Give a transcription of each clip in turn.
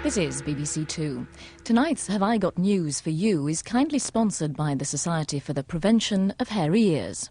This is BBC Two. Tonight's Have I Got News for You is kindly sponsored by the Society for the Prevention of Hairy Ears.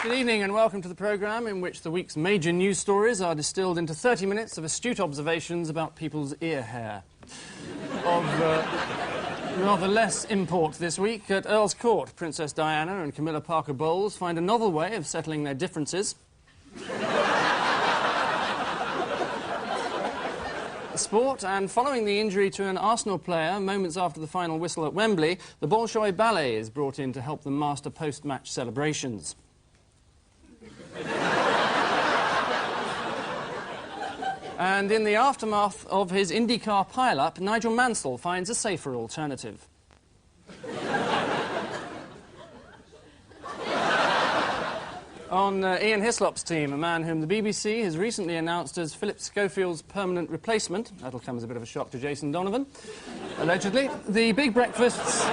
Good evening and welcome to the programme in which the week's major news stories are distilled into 30 minutes of astute observations about people's ear hair. Of rather less import this week, at Earl's Court, Princess Diana and Camilla Parker Bowles find a novel way of settling their differences. Sport, and following the injury to an Arsenal player moments after the final whistle at Wembley, the Bolshoi Ballet is brought in to help them master post-match celebrations. And in the aftermath of his IndyCar pile-up, Nigel Mansell finds a safer alternative. On Ian Hislop's team, a man whom the BBC has recently announced as Philip Schofield's permanent replacement. That'll come as a bit of a shock to Jason Donovan, allegedly. The Big Breakfast's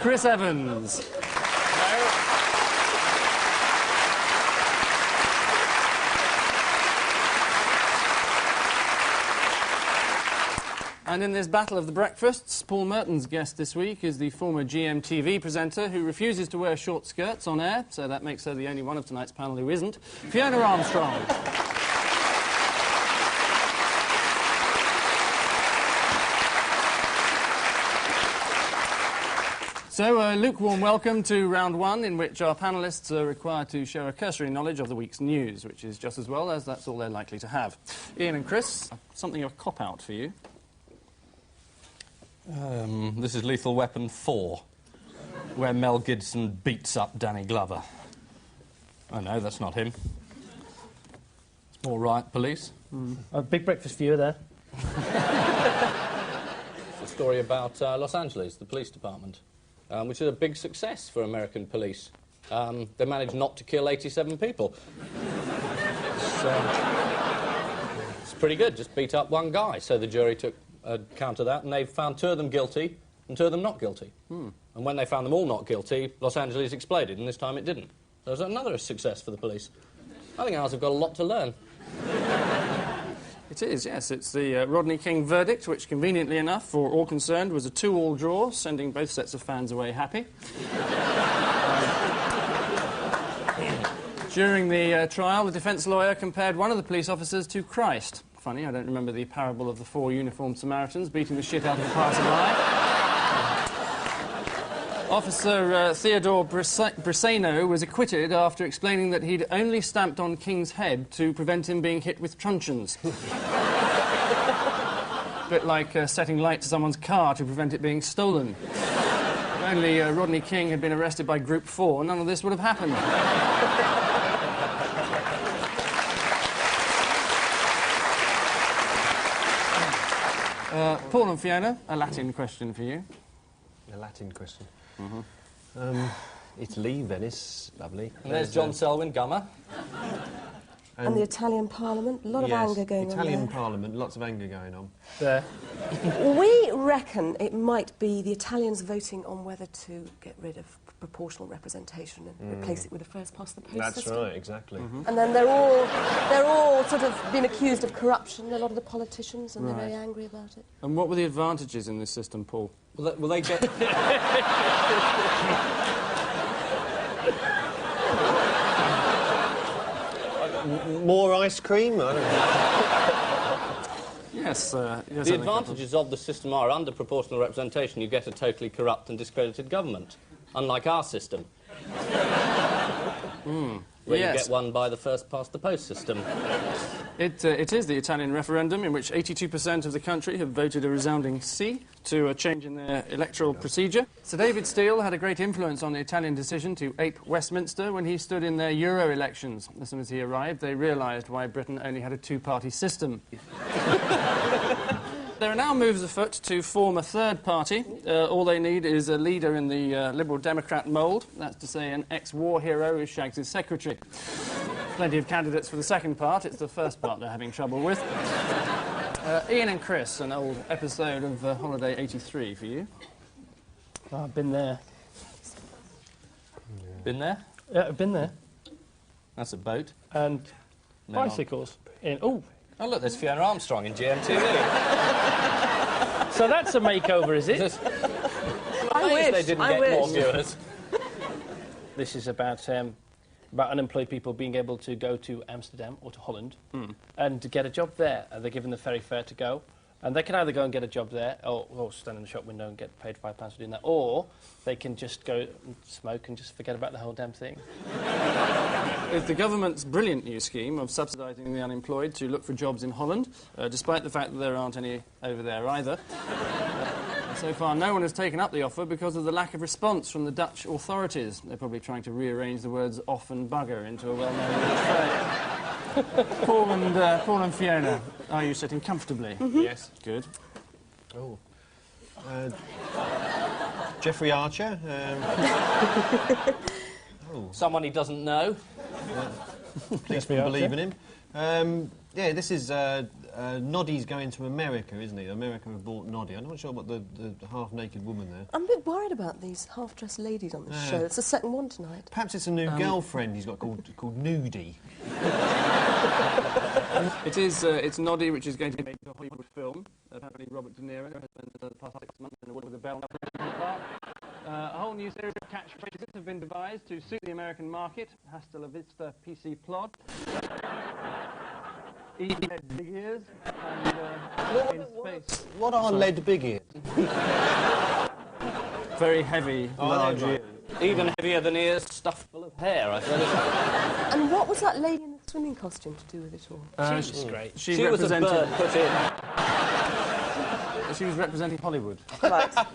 Chris Evans. And in this battle of the breakfasts, Paul Merton's guest this week is the former GMTV presenter who refuses to wear short skirts on air, so that makes her the only one of tonight's panel who isn't, Fiona Armstrong. So, a lukewarm welcome to round one, in which our panellists are required to show a cursory knowledge of the week's news, which is just as well as that's all they're likely to have. Ian and Chris, something of a cop-out for you. This is Lethal Weapon 4, where Mel Gibson beats up Danny Glover. Oh no, that's not him. It's more right, police. A Big Breakfast for you there. It's a story about Los Angeles, the police department, which is a big success for American police. They managed not to kill 87 people. It's pretty good, just beat up one guy. So the jury took account of that, and they found 2 of them guilty and 2 of them not guilty. And when they found them all not guilty, Los Angeles exploded, and this time it didn't. So it was another success for the police. I think ours have got a lot to learn. It is, yes. It's the Rodney King verdict, which, conveniently enough, for all concerned, was a 2-all draw, sending both sets of fans away happy. During the trial, the defence lawyer compared one of the police officers to Christ. Funny, I don't remember the parable of the 4 uniformed Samaritans beating the shit out of a passerby. Officer Theodore Briseno was acquitted after explaining that he'd only stamped on King's head to prevent him being hit with truncheons. A bit like setting light to someone's car to prevent it being stolen. If only Rodney King had been arrested by Group 4, none of this would have happened. Paul and Fiona, a Latin question for you. A Latin question. Italy, Venice, lovely. And there's John Selwyn Gummer. And the Italian Parliament, a lot of anger going on Italian there. Parliament, lots of anger going on. There. We reckon it might be the Italians voting on whether to get rid of proportional representation and replace it with a first-past-the-post That's system. right, exactly. And then they're all sort of been accused of corruption, a lot of the politicians, and they're very angry about it. And what were the advantages in this system, Paul? Will they get... More ice cream? I don't know. Yes, The advantages of the system are, under proportional representation, you get a totally corrupt and discredited government, unlike our system. Where you get one by the first-past-the-post system. It is the Italian referendum in which 82% of the country have voted a resounding sí to a change in their electoral procedure. Sir David Steele had a great influence on the Italian decision to ape Westminster when he stood in their Euro elections. As soon as he arrived, they realised why Britain only had a two-party system. There are now moves afoot to form a third party. All they need is a leader in the Liberal Democrat mould, that's to say an ex-war hero who shags his secretary. Plenty of candidates for the second part. It's the first part they're having trouble with. Ian and Chris, an old episode of Holiday 83 for you. Oh, I've been there. Been there? Yeah, I've been there. That's a boat. And No, bicycles. Oh, Oh, look, there's Fiona Armstrong in GMTV. so that's a makeover, is it? I wish. They didn't I get wish. more viewers. This is about unemployed people being able to go to Amsterdam or to Holland and to get a job there. They're given the ferry fare to go. And they can either go and get a job there or stand in the shop window and get paid £5 for doing that, or they can just go and smoke and just forget about the whole damn thing. It's the government's brilliant new scheme of subsidising the unemployed to look for jobs in Holland, despite the fact that there aren't any over there either. So far, no one has taken up the offer because of the lack of response from the Dutch authorities. They're probably trying to rearrange the words off and bugger into a well-known phrase. Paul and Fiona, are you sitting comfortably? Yes. Good. Oh. Jeffrey Archer. Someone he doesn't know. Please believe in him. Yeah, this is Noddy's going to America, isn't he? America have bought Noddy. I'm not sure about the half-naked woman there. I'm a bit worried about these half-dressed ladies on this show. It's the second one tonight. Perhaps it's a new girlfriend he's got called Nudie. It's Noddy, which is going to be made into a Hollywood film. Apparently Robert De Niro has spent the past 6 months in the wood with a bell. A whole new series of catchphrases have been devised to suit the American market. Hasta la vista, PC plod. Easy head, big ears, and in space. What are lead big ears? Very heavy, large ears. Even heavier than ears stuffed full of hair, I suppose. And what was that lady in the swimming costume to do with it all? She's great. She was a bird put in. She was representing Hollywood. Right. I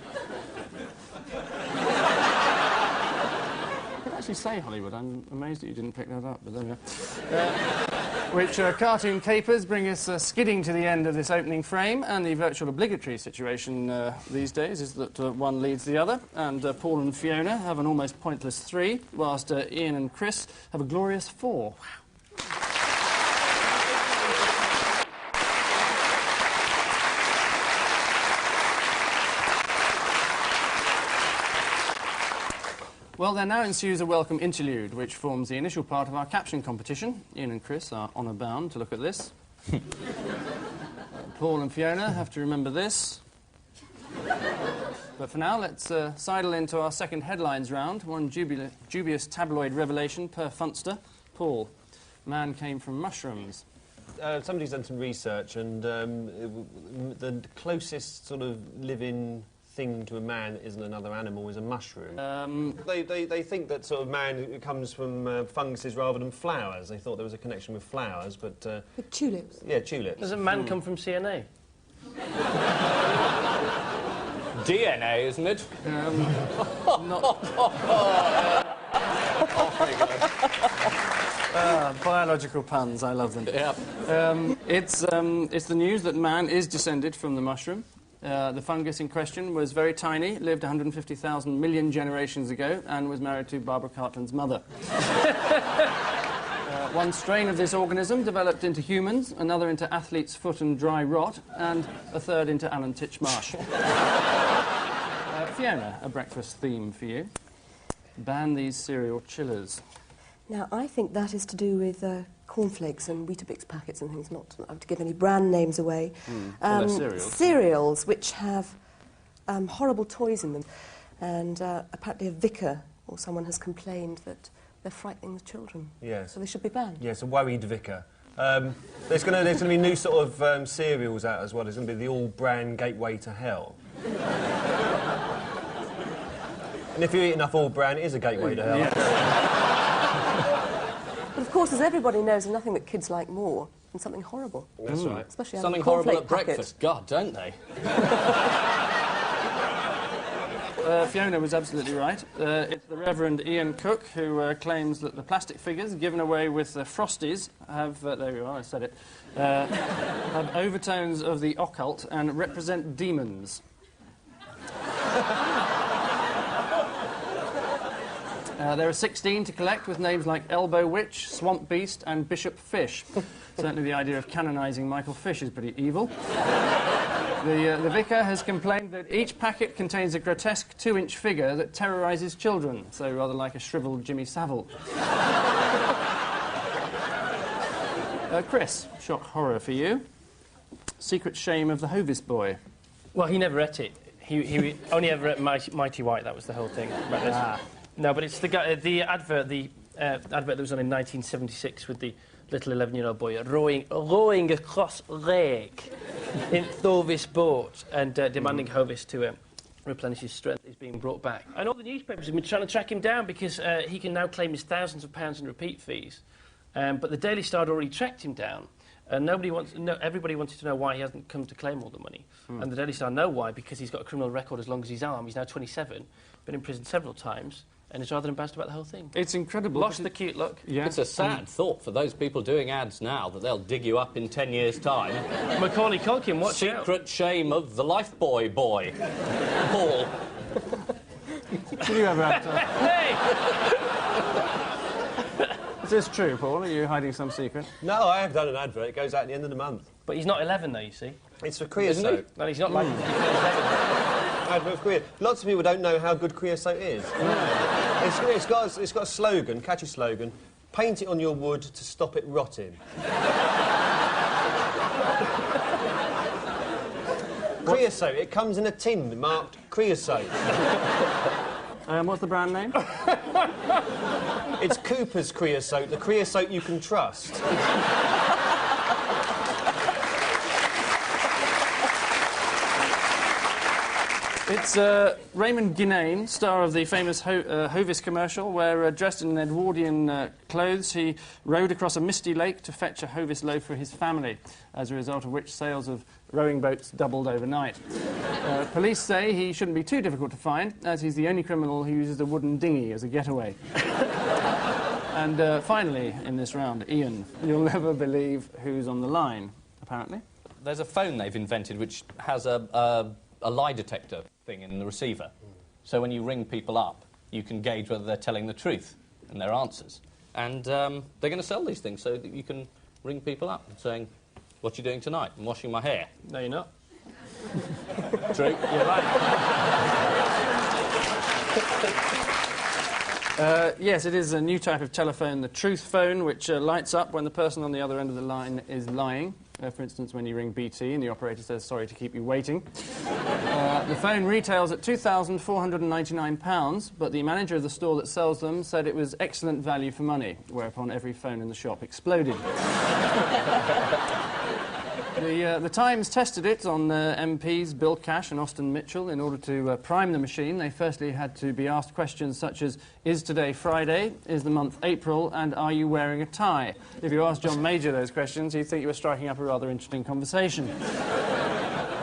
could actually say Hollywood. I'm amazed that you didn't pick that up, but there we go. Which cartoon capers bring us skidding to the end of this opening frame, and the virtual obligatory situation these days is that one leads the other, and Paul and Fiona have an almost pointless 3, whilst Ian and Chris have a glorious 4. Wow. Well, there now ensues a welcome interlude, which forms the initial part of our caption competition. Ian and Chris are honour-bound to look at this. Paul and Fiona have to remember this. But for now, let's sidle into our second headlines round. One dubious tabloid revelation per funster. Paul, man came from mushrooms. Somebody's done some research, and the closest sort of living thing to a man that isn't another animal is a mushroom. They think that sort of man comes from funguses rather than flowers. They thought there was a connection with flowers, but... With tulips? Yeah, tulips. Doesn't man come from CNA? DNA, isn't it? Biological puns, I love them. Yeah. It's the news that man is descended from the mushroom. The fungus in question was very tiny, lived 150,000 million generations ago, and was married to Barbara Cartland's mother. One strain of this organism developed into humans, another into athlete's foot and dry rot, and a third into Alan Titchmarsh. Fiona, a breakfast theme for you. Ban these cereal chillers. Now, I think that is to do with cornflakes and Weetabix packets and things, not to give any brand names away. Well, they're cereals. Cereals which have horrible toys in them. And apparently a vicar or someone has complained that they're frightening the children. Yes. So they should be banned. Yes, a worried vicar. There's going to be new sort of cereals out as well. There's going to be the all-brand Gateway to Hell. And if you eat enough all-brand, it is a gateway to hell. Yes. But of course, as everybody knows, there's nothing that kids like more than something horrible. That's right. Especially Something out of a horrible cornflake at breakfast. God, don't they? Fiona was absolutely right. It's the Reverend Ian Cook who claims that the plastic figures given away with Frosties have, there we are, I said it, have overtones of the occult and represent demons. There are 16 to collect with names like Elbow Witch, Swamp Beast and Bishop Fish. Certainly the idea of canonising Michael Fish is pretty evil. The vicar has complained that each packet contains a grotesque 2-inch figure that terrorises children, so rather like a shrivelled Jimmy Savile. Chris, shock horror for you. Secret shame of the Hovis boy. Well, he never ate it. He only ever ate Mighty White. That was the whole thing about this. No, but it's the guy, the advert that was on in 1976 with the little 11-year-old boy rowing across lake in Hovis boat and demanding Hovis to replenish his strength is being brought back. And all the newspapers have been trying to track him down because he can now claim his thousands of pounds in repeat fees. But the Daily Star had already tracked him down. And everybody wanted to know why he hasn't come to claim all the money. And the Daily Star know why, because he's got a criminal record as long as his arm. He's now 27, been in prison several times, and is rather embarrassed about the whole thing. It's incredible. Lost the cute look. Yeah. It's a sad thought for those people doing ads now that they'll dig you up in 10 years' time. Macaulay Culkin, watch out. Secret shame of the Lifebuoy boy. Paul. Did you ever have to... Hey! Is this true, Paul? Are you hiding some secret? No, I have done an advert. It goes out at the end of the month. But he's not 11, though, you see. It's for creosote. No, he's not like... Advert for creosote. Lots of people don't know how good creosote is. It's got a slogan, catchy slogan. Paint it on your wood to stop it rotting. Creosote. It comes in a tin marked creosote. What's the brand name? It's Cooper's creosote, the creosote you can trust. It's Raymond Guinane, star of the famous Hovis commercial, where, dressed in Edwardian clothes, he rowed across a misty lake to fetch a Hovis loaf for his family, as a result of which sales of rowing boats doubled overnight. Police say he shouldn't be too difficult to find, as he's the only criminal who uses a wooden dinghy as a getaway. And finally, in this round, Ian, you'll never believe who's on the line, apparently. There's a phone they've invented which has a lie detector thing in the receiver. So when you ring people up, you can gauge whether they're telling the truth in their answers. And they're going to sell these things so that you can ring people up saying, "What are you doing tonight?" "I'm washing my hair." No, you're not. True. You're right. Yes, it is a new type of telephone, the truth phone, which lights up when the person on the other end of the line is lying. For instance, when you ring BT and the operator says, "Sorry to keep you waiting." The phone retails at £2,499, but the manager of the store that sells them said it was excellent value for money, whereupon every phone in the shop exploded. The Times tested it on MPs Bill Cash and Austin Mitchell. In order to prime the machine, they firstly had to be asked questions such as, "Is today Friday? Is the month April? And are you wearing a tie?" If you asked John Major those questions, he'd think you were striking up a rather interesting conversation.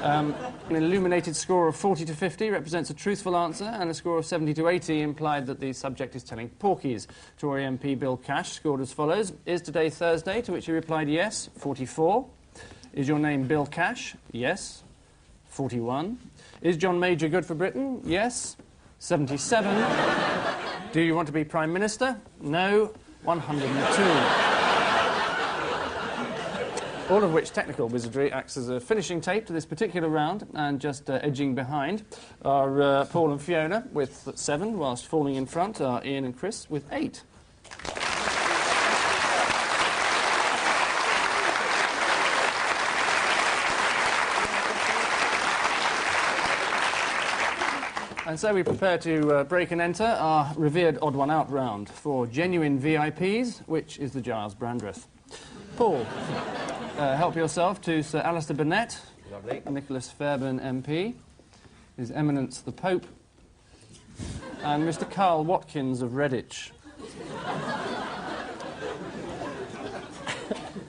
An illuminated score of 40 to 50 represents a truthful answer, and a score of 70 to 80 implied that the subject is telling porkies. Tory MP Bill Cash scored as follows: "Is today Thursday?" To which he replied yes, 44. "Is your name Bill Cash?" Yes, 41. "Is John Major good for Britain?" Yes, 77. "Do you want to be Prime Minister?" No, 102. All of which technical wizardry acts as a finishing tape to this particular round, and just edging behind are Paul and Fiona with 7, whilst falling in front are Ian and Chris with 8. And so we prepare to break and enter our revered Odd One Out round for genuine VIPs, which is the Giles Brandreth. Paul, help yourself to Sir Alistair Burnett, Lovely. Nicholas Fairbairn MP, His Eminence the Pope, and Mr. Carl Watkins of Redditch.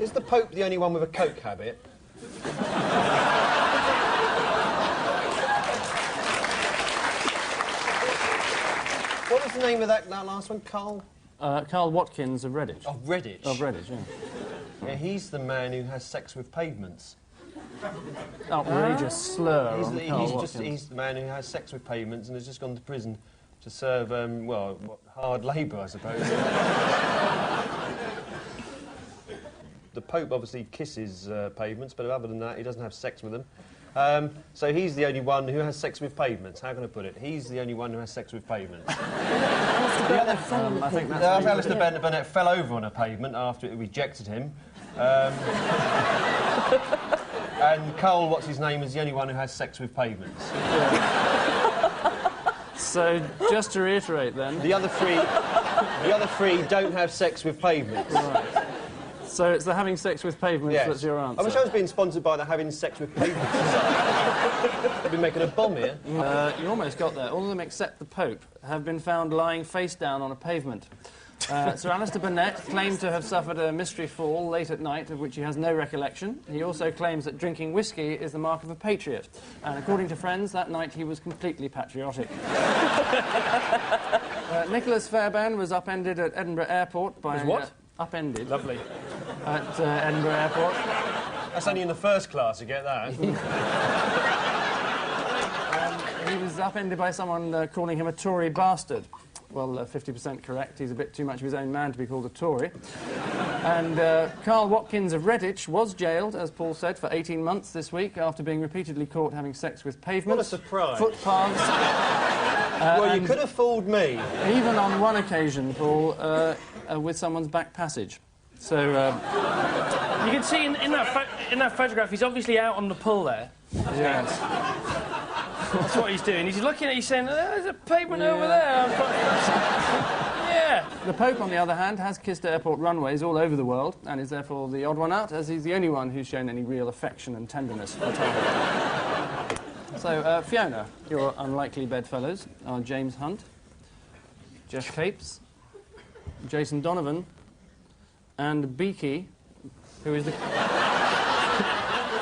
Is the Pope the only one with a coke habit? What was the name of that last one? Carl? Carl Watkins of Redditch. Of Redditch? Of Redditch, yeah. Yeah, he's the man who has sex with pavements. Outrageous slur on Carl Watkins. He's the man who has sex with pavements and has just gone to prison to serve, well, hard labour, I suppose. The Pope obviously kisses pavements, but other than that, he doesn't have sex with them. So he's the only one who has sex with pavements. How can I put it? He's the only one who has sex with pavements. I think that's... Alistair Burnett fell over on a pavement after it rejected him. And Cole, what's his name, is the only one who has sex with pavements. So, just to reiterate then... The other three don't have sex with pavements. Right. So it's the having sex with pavements that's your answer? I wish I was being sponsored by the having sex with pavements. I've been making a bomb here. You almost got there. All of them except the Pope have been found lying face down on a pavement. Sir Alistair Burnett claimed to have suffered a mystery fall late at night, of which he has no recollection. He also claims that drinking whiskey is the mark of a patriot. And according to friends, that night he was completely patriotic. Nicholas Fairbairn was upended at Edinburgh Airport by... Was what? Upended. Lovely. At Edinburgh Airport. That's only in the first class, you get that. He was upended by someone calling him a Tory bastard. Well, 50% correct. He's a bit too much of his own man to be called a Tory. And Carl Watkins of Redditch was jailed, as Paul said, for 18 months this week after being repeatedly caught having sex with pavements. What a surprise. Footpaths. Well, you could have fooled me. Even on one occasion, Paul, with someone's back passage. So... you can see in that photograph, he's obviously out on the pull there. Yes. That's what he's doing. He's looking at you saying, there's a pavement over there. Yeah. The Pope, on the other hand, has kissed airport runways all over the world and is therefore the odd one out, as he's the only one who's shown any real affection and tenderness for a time. So, Fiona, your unlikely bedfellows are James Hunt, Jeff Capes, Jason Donovan, and Beaky, who is the...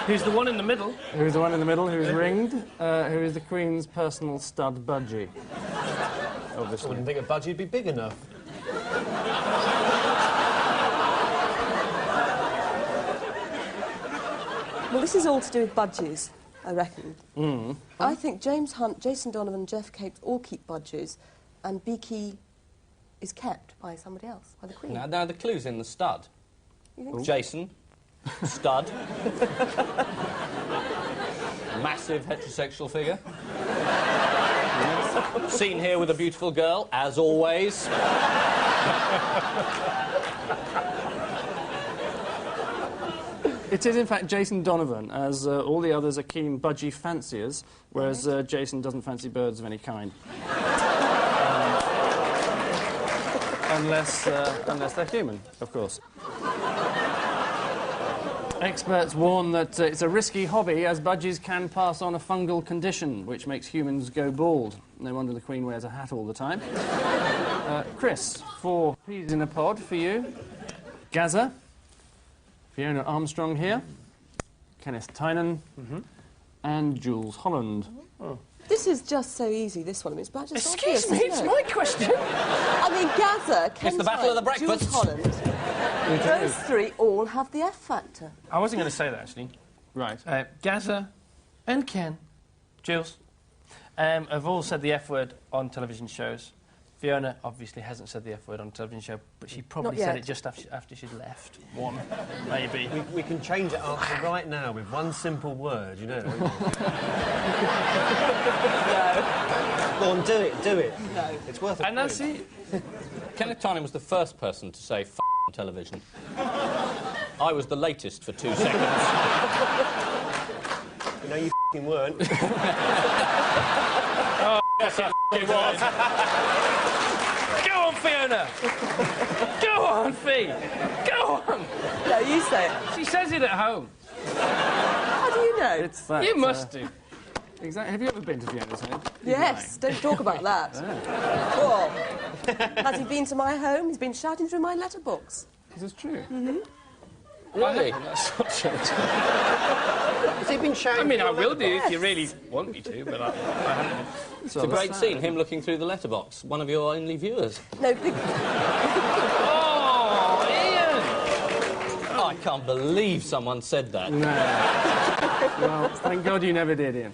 Who's the one in the middle? Who's the one in the middle, who's ringed, who is the Queen's personal stud budgie. Obviously. I wouldn't think a budgie'd be big enough. Well, this is all to do with budgies, I reckon. I think James Hunt, Jason Donovan, Jeff Capes all keep budgies, and Beaky is kept by somebody else, by the Queen. Now the clue's in the stud. You think so? Jason, stud, massive heterosexual figure. Seen here with a beautiful girl, as always. It is, in fact, Jason Donovan, as all the others are keen budgie fanciers, whereas Jason doesn't fancy birds of any kind. Unless they're human, of course. Experts warn that it's a risky hobby, as budgies can pass on a fungal condition, which makes humans go bald. No wonder the Queen wears a hat all the time. Chris, 4 peas in a pod for you. Gaza. Fiona Armstrong here. Kenneth Tynan. And Jules Holland. Oh. This is just so easy, this one. It's about just Excuse obvious, me, it's my question. I mean, Gaza, Ken It's the battle of the Tynan, Jules breakfasts. Holland, those 3 all have the F factor. I wasn't going to say that, actually. Right. Gaza and Ken, Jules, have all said the F word on television shows. Fiona obviously hasn't said the F word on a television show, but she probably said it just after she'd left. One, maybe. We can change that answer right now with one simple word, you know. Go on, do it. No. It's worth it. And now see... Kenneth Tynan was the first person to say f*** on television. I was the latest for 2 seconds. No, you f***ing weren't. Yes, it was. Go on, Fiona! Go on, Fee! Go on! No, you say it. She says it at home. How do you know? It's that, You must do. Exactly. Have you ever been to Fiona's home? Yes, don't talk about that. Oh. Has he been to my home? He's been shouting through my letterbox. This is true. Really? That's not true. Has he been shouting? I mean, I through a will do if you Yes. really want me to, but I haven't. It's a great scene, him looking through the letterbox. One of your only viewers. No, Oh, Ian! I can't believe someone said that. Well, thank God you never did, Ian.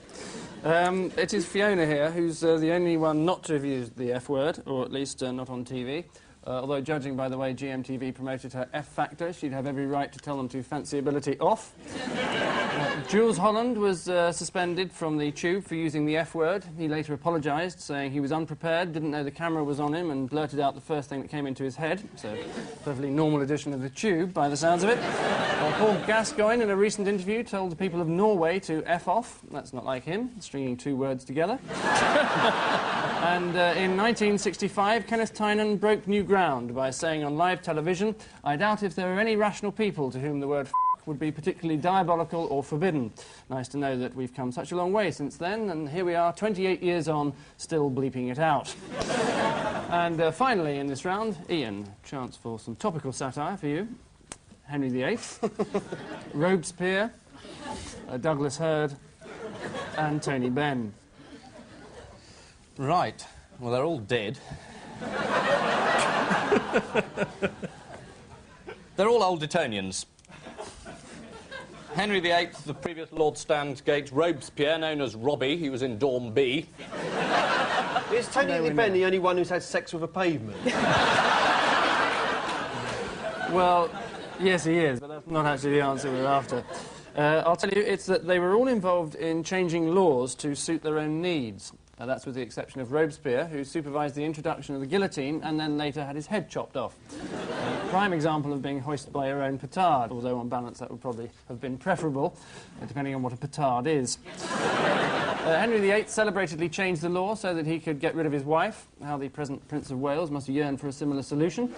It is Fiona here, who's the only one not to have used the F word, or at least not on TV. Although, judging by the way GMTV promoted her F Factor, she'd have every right to tell them to fancy ability off. Jules Holland was suspended from the Tube for using the F word. He later apologised, saying he was unprepared, didn't know the camera was on him, and blurted out the first thing that came into his head. So, perfectly normal edition of the Tube, by the sounds of it. Paul Gascoigne, in a recent interview, told the people of Norway to F off. That's not like him, stringing two words together. And in 1965, Kenneth Tynan broke new ground by saying on live television, "I doubt if there are any rational people to whom the word would be particularly diabolical or forbidden." Nice to know that we've come such a long way since then, and here we are, 28 years on, still bleeping it out. And finally, in this round, Ian, chance for some topical satire for you. Henry VIII, Robespierre, Douglas Hurd, and Tony Benn. Right. Well, they're all dead. They're all old Etonians. Henry VIII, the previous Lord Standgate. Robespierre, known as Robbie, he was in Dorm B. Is Tony Benn the only one who's had sex with a pavement? Well, yes, he is, but that's not actually the answer we're after. I'll tell you, it's that they were all involved in changing laws to suit their own needs. That's with the exception of Robespierre, who supervised the introduction of the guillotine and then later had his head chopped off. Prime example of being hoisted by your own petard, although on balance that would probably have been preferable, depending on what a petard is. Henry VIII celebratedly changed the law so that he could get rid of his wife. How the present Prince of Wales must yearn for a similar solution.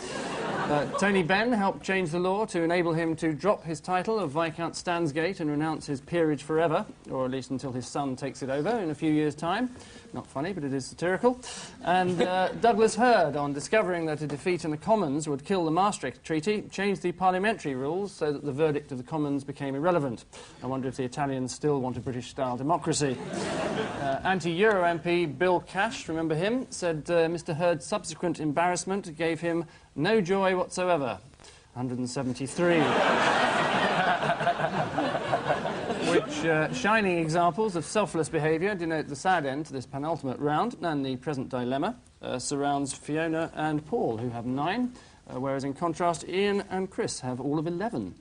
Tony Benn helped change the law to enable him to drop his title of Viscount Standsgate and renounce his peerage forever, or at least until his son takes it over in a few years' time. Not funny, but it is satirical. And Douglas Hurd, on discovering that a defeat in the Commons would kill the Maastricht Treaty, changed the parliamentary rules so that the verdict of the Commons became irrelevant. I wonder if the Italians still want a British-style democracy. Anti-Euro MP Bill Cash, remember him, said Mr Hurd's subsequent embarrassment gave him no joy whatsoever. 173. Which shining examples of selfless behaviour denote the sad end to this penultimate round, and the present dilemma surrounds Fiona and Paul, who have 9, whereas in contrast Ian and Chris have all of 11.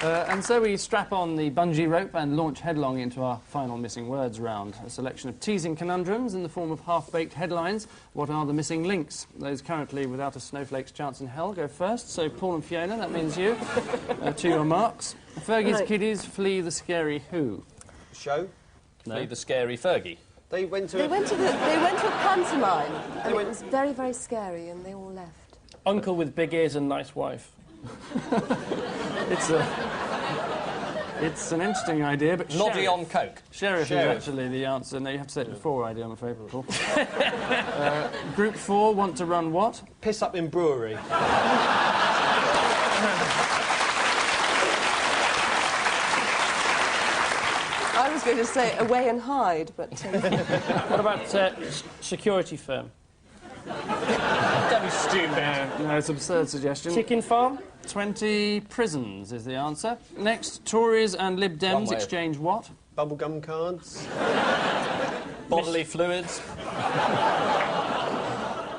And so we strap on the bungee rope and launch headlong into our final missing words round. A selection of teasing conundrums in the form of half-baked headlines. What are the missing links? Those currently without a snowflake's chance in hell go first. So Paul and Fiona, that means you. To your marks. Fergie's kiddies flee the scary who? Show? No. Flee the scary Fergie. They went to they went to a pantomime, and it was very, very scary, and they all left. Uncle with big ears and nice wife. It's an interesting idea, but Noddy on coke. Sheriff is actually the answer. No, you have to say it before I do, I'm afraid, Paul. Group 4 want to run what? Piss up in brewery. I was going to say away and hide, but... What about security firm? Don't be stupid. No, it's an absurd suggestion. Chicken farm? 20 prisons is the answer. Next, Tories and Lib Dems exchange what? Bubblegum cards. Bodily fluids.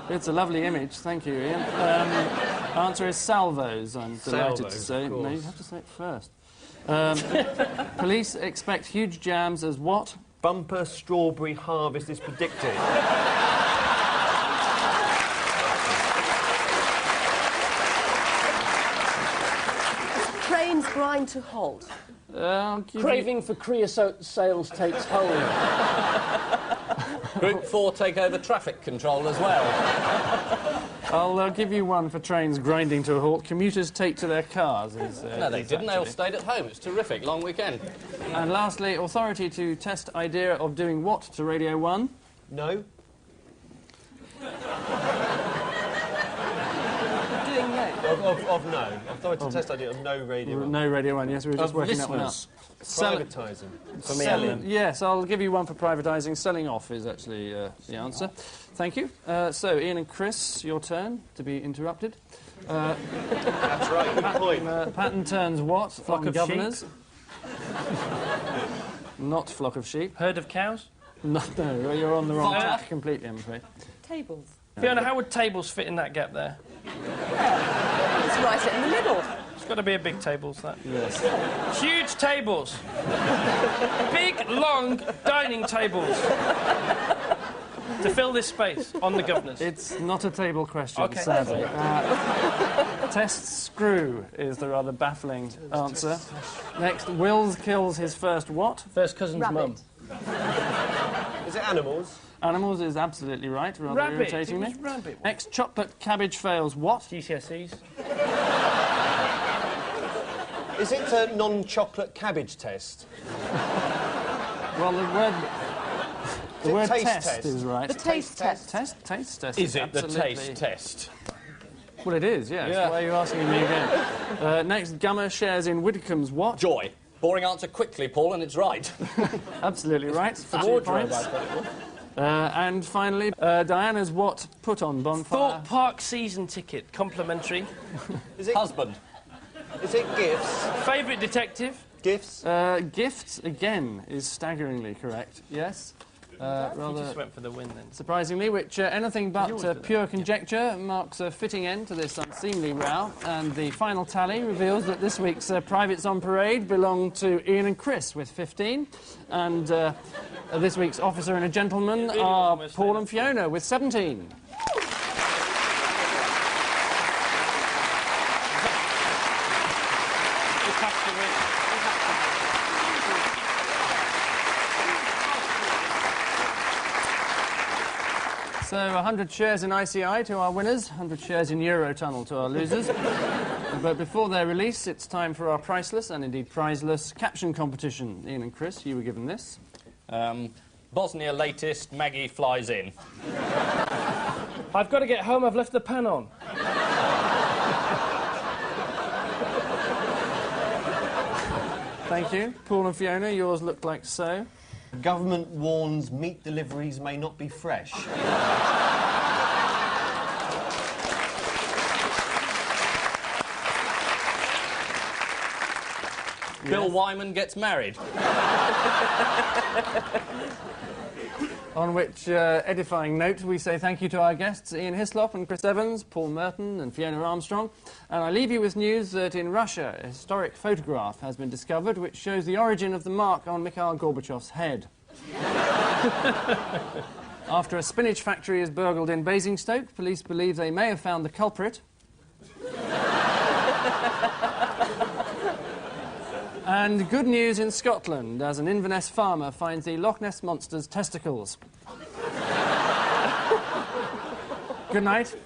It's a lovely image, thank you, Ian. Answer is salvos, I'm delighted to say. No, you have to say it first. Police expect huge jams as what? Bumper strawberry harvest is predicted. Trains grind to halt. Craving for creosote sales takes hold. Group 4 take over traffic control as well. I'll give you one for trains grinding to a halt. Commuters take to their cars. No, they didn't. They all stayed at home. It's terrific. Long weekend. And lastly, authority to test idea of doing what to Radio 1? No. Doing no. Of no. Authority to test idea of no Radio 1. No Radio 1, yes, we were just working that one out. Privatising. For me, Alan. Yes, I'll give you one for privatising. Selling off is actually the answer. Thank you. So, Ian and Chris, your turn to be interrupted. That's right, good point. Patton turns what? Flock of governors? Not flock of sheep. Herd of cows? No, you're on the wrong Fire. track completely, I'm afraid. Tables. Fiona, how would tables fit in that gap there? It's right in the middle. It's got to be a big tables, that. Yes. Huge tables. Big, long dining tables. To fill this space on the governors. It's not a table question, Okay. sadly. Test screw is the rather baffling answer. Next, Wills kills his first what? First cousin's Rabbit. mum. Is it animals? Animals is absolutely right, rather Rabbit. irritating It me. was rabbit. Next, chocolate cabbage fails what? GCSEs. Is it a non-chocolate cabbage test? Well, the word taste test, test? is right. The taste test. Taste test. Is it the absolutely- taste test? Well, it is, yes. Yeah. Why are you asking me again? Next, Gummer shares in Widdicombe's what? Joy. Boring answer quickly, Paul, and it's right. Absolutely right. For 2 Wardrobe, points. I thought it was. And finally, Diana's what put on bonfire? Thorpe Park season ticket, complimentary. Is it, Husband. is it gifts? Favourite detective? Gifts? Gifts, again, is staggeringly correct, yes. You Rather just went for the win then. surprisingly, which anything always do but that. pure conjecture marks a fitting end to this unseemly row, and the final tally reveals that this week's privates on parade belong to Ian and Chris with 15, and this week's officer and a gentleman really are almost Paul there. and Fiona with 17. Just have to win. So 100 shares in ICI to our winners, 100 shares in Eurotunnel to our losers. But before their release, it's time for our priceless and indeed prizeless caption competition. Ian and Chris, you were given this. Bosnia latest, Maggie flies in. I've got to get home, I've left the pan on. Thank you. Paul and Fiona, yours look like so. Government warns meat deliveries may not be fresh. Bill Wyman gets married. On which edifying note, we say thank you to our guests, Ian Hislop and Chris Evans, Paul Merton and Fiona Armstrong. And I leave you with news that in Russia, a historic photograph has been discovered which shows the origin of the mark on Mikhail Gorbachev's head. After a spinach factory is burgled in Basingstoke, police believe they may have found the culprit. And good news in Scotland, as an Inverness farmer finds the Loch Ness Monster's testicles. Good night.